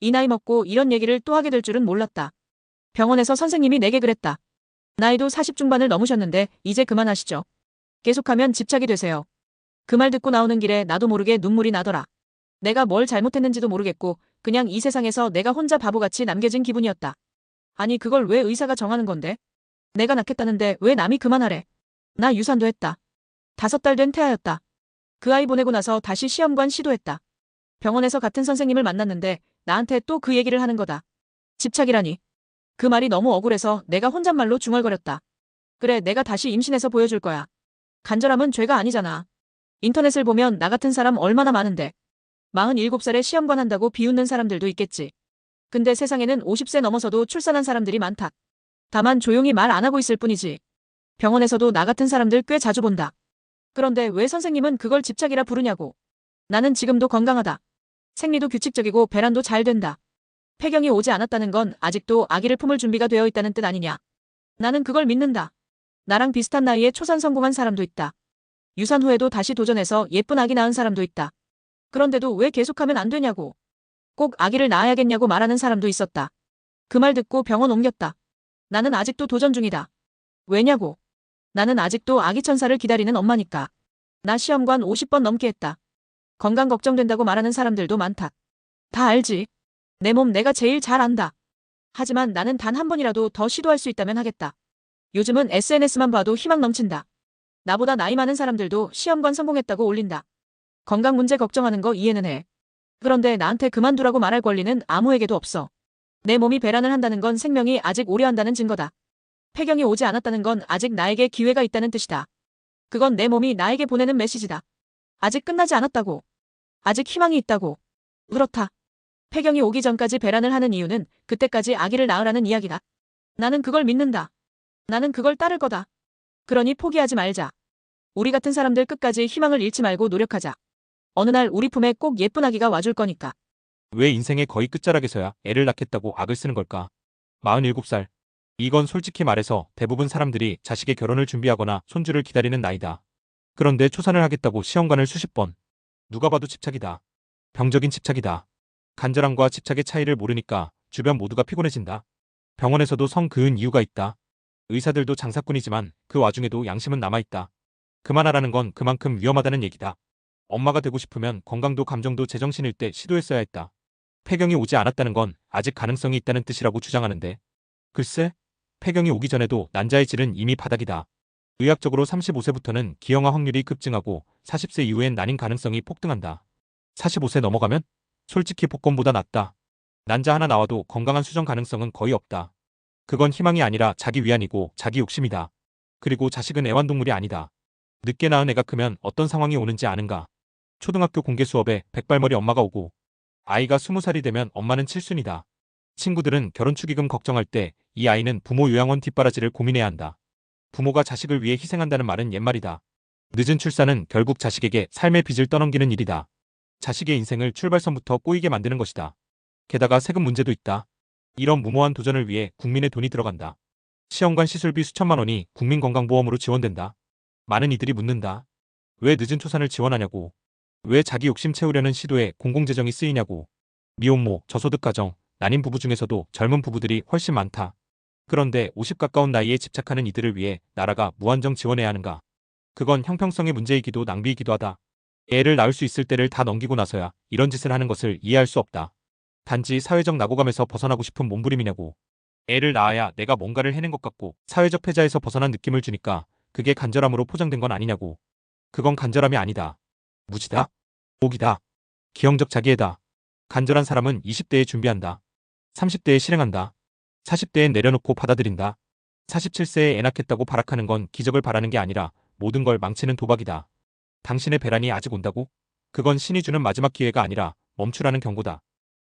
이 나이 먹고 이런 얘기를 또 하게 될 줄은 몰랐다. 병원에서 선생님이 내게 그랬다. 나이도 40 중반을 넘으셨는데 이제 그만하시죠. 계속하면 집착이 되세요. 그 말 듣고 나오는 길에 나도 모르게 눈물이 나더라. 내가 뭘 잘못했는지도 모르겠고 그냥 이 세상에서 내가 혼자 바보같이 남겨진 기분이었다. 아니 그걸 왜 의사가 정하는 건데? 내가 낳겠다는데 왜 남이 그만하래? 나 유산도 했다. 5달 된 태아였다. 그 아이 보내고 나서 다시 시험관 시도했다. 병원에서 같은 선생님을 만났는데 나한테 또 그 얘기를 하는 거다. 집착이라니. 그 말이 너무 억울해서 내가 혼잣말로 중얼거렸다. 그래 내가 다시 임신해서 보여줄 거야. 간절함은 죄가 아니잖아. 인터넷을 보면 나 같은 사람 얼마나 많은데. 47살에 시험관 한다고 비웃는 사람들도 있겠지. 근데 세상에는 50세 넘어서도 출산한 사람들이 많다. 다만 조용히 말 안 하고 있을 뿐이지. 병원에서도 나 같은 사람들 꽤 자주 본다. 그런데 왜 선생님은 그걸 집착이라 부르냐고. 나는 지금도 건강하다. 생리도 규칙적이고 배란도 잘 된다. 폐경이 오지 않았다는 건 아직도 아기를 품을 준비가 되어 있다는 뜻 아니냐. 나는 그걸 믿는다. 나랑 비슷한 나이에 초산 성공한 사람도 있다. 유산 후에도 다시 도전해서 예쁜 아기 낳은 사람도 있다. 그런데도 왜 계속하면 안 되냐고. 꼭 아기를 낳아야겠냐고 말하는 사람도 있었다. 그 말 듣고 병원 옮겼다. 나는 아직도 도전 중이다. 왜냐고. 나는 아직도 아기 천사를 기다리는 엄마니까. 나 시험관 50번 넘게 했다. 건강 걱정된다고 말하는 사람들도 많다. 다 알지. 내 몸 내가 제일 잘 안다. 하지만 나는 단 한 번이라도 더 시도할 수 있다면 하겠다. 요즘은 SNS만 봐도 희망 넘친다. 나보다 나이 많은 사람들도 시험관 성공했다고 올린다. 건강 문제 걱정하는 거 이해는 해. 그런데 나한테 그만두라고 말할 권리는 아무에게도 없어. 내 몸이 배란을 한다는 건 생명이 아직 오래 한다는 증거다. 폐경이 오지 않았다는 건 아직 나에게 기회가 있다는 뜻이다. 그건 내 몸이 나에게 보내는 메시지다. 아직 끝나지 않았다고. 아직 희망이 있다고. 그렇다. 폐경이 오기 전까지 배란을 하는 이유는 그때까지 아기를 낳으라는 이야기다. 나는 그걸 믿는다. 나는 그걸 따를 거다. 그러니 포기하지 말자. 우리 같은 사람들 끝까지 희망을 잃지 말고 노력하자. 어느 날 우리 품에 꼭 예쁜 아기가 와줄 거니까. 왜 인생의 거의 끝자락에서야 애를 낳겠다고 악을 쓰는 걸까? 47살. 이건 솔직히 말해서 대부분 사람들이 자식의 결혼을 준비하거나 손주를 기다리는 나이다. 그런데 초산을 하겠다고 시험관을 수십 번. 누가 봐도 집착이다. 병적인 집착이다. 간절함과 집착의 차이를 모르니까 주변 모두가 피곤해진다. 병원에서도 성 그은 이유가 있다. 의사들도 장사꾼이지만 그 와중에도 양심은 남아있다. 그만하라는 건 그만큼 위험하다는 얘기다. 엄마가 되고 싶으면 건강도 감정도 제정신일 때 시도했어야 했다. 폐경이 오지 않았다는 건 아직 가능성이 있다는 뜻이라고 주장하는데. 글쎄, 폐경이 오기 전에도 난자의 질은 이미 바닥이다. 의학적으로 35세부터는 기형아 확률이 급증하고 40세 이후엔 난임 가능성이 폭등한다. 45세 넘어가면? 솔직히 복권보다 낫다. 난자 하나 나와도 건강한 수정 가능성은 거의 없다. 그건 희망이 아니라 자기 위안이고 자기 욕심이다. 그리고 자식은 애완동물이 아니다. 늦게 낳은 애가 크면 어떤 상황이 오는지 아는가. 초등학교 공개 수업에 백발머리 엄마가 오고 아이가 20살이 되면 엄마는 칠순이다. 친구들은 결혼 축의금 걱정할 때 이 아이는 부모 요양원 뒷바라지를 고민해야 한다. 부모가 자식을 위해 희생한다는 말은 옛말이다. 늦은 출산은 결국 자식에게 삶의 빚을 떠넘기는 일이다. 자식의 인생을 출발선부터 꼬이게 만드는 것이다. 게다가 세금 문제도 있다. 이런 무모한 도전을 위해 국민의 돈이 들어간다. 시험관 시술비 수천만 원이 국민건강보험으로 지원된다. 많은 이들이 묻는다. 왜 늦은 초산을 지원하냐고. 왜 자기 욕심 채우려는 시도에 공공재정이 쓰이냐고. 미혼모, 저소득 가정, 난임 부부 중에서도 젊은 부부들이 훨씬 많다. 그런데 50 가까운 나이에 집착하는 이들을 위해 나라가 무한정 지원해야 하는가. 그건 형평성의 문제이기도 낭비이기도 하다. 애를 낳을 수 있을 때를 다 넘기고 나서야 이런 짓을 하는 것을 이해할 수 없다. 단지 사회적 낙오감에서 벗어나고 싶은 몸부림이냐고. 애를 낳아야 내가 뭔가를 해낸 것 같고 사회적 패자에서 벗어난 느낌을 주니까 그게 간절함으로 포장된 건 아니냐고. 그건 간절함이 아니다. 무지다. 오기다. 기형적 자기애다. 간절한 사람은 20대에 준비한다. 30대에 실행한다. 40대에 내려놓고 받아들인다. 47세에 애 낳겠다고 발악하는 건 기적을 바라는 게 아니라 모든 걸 망치는 도박이다. 당신의 배란이 아직 온다고? 그건 신이 주는 마지막 기회가 아니라 멈추라는 경고다.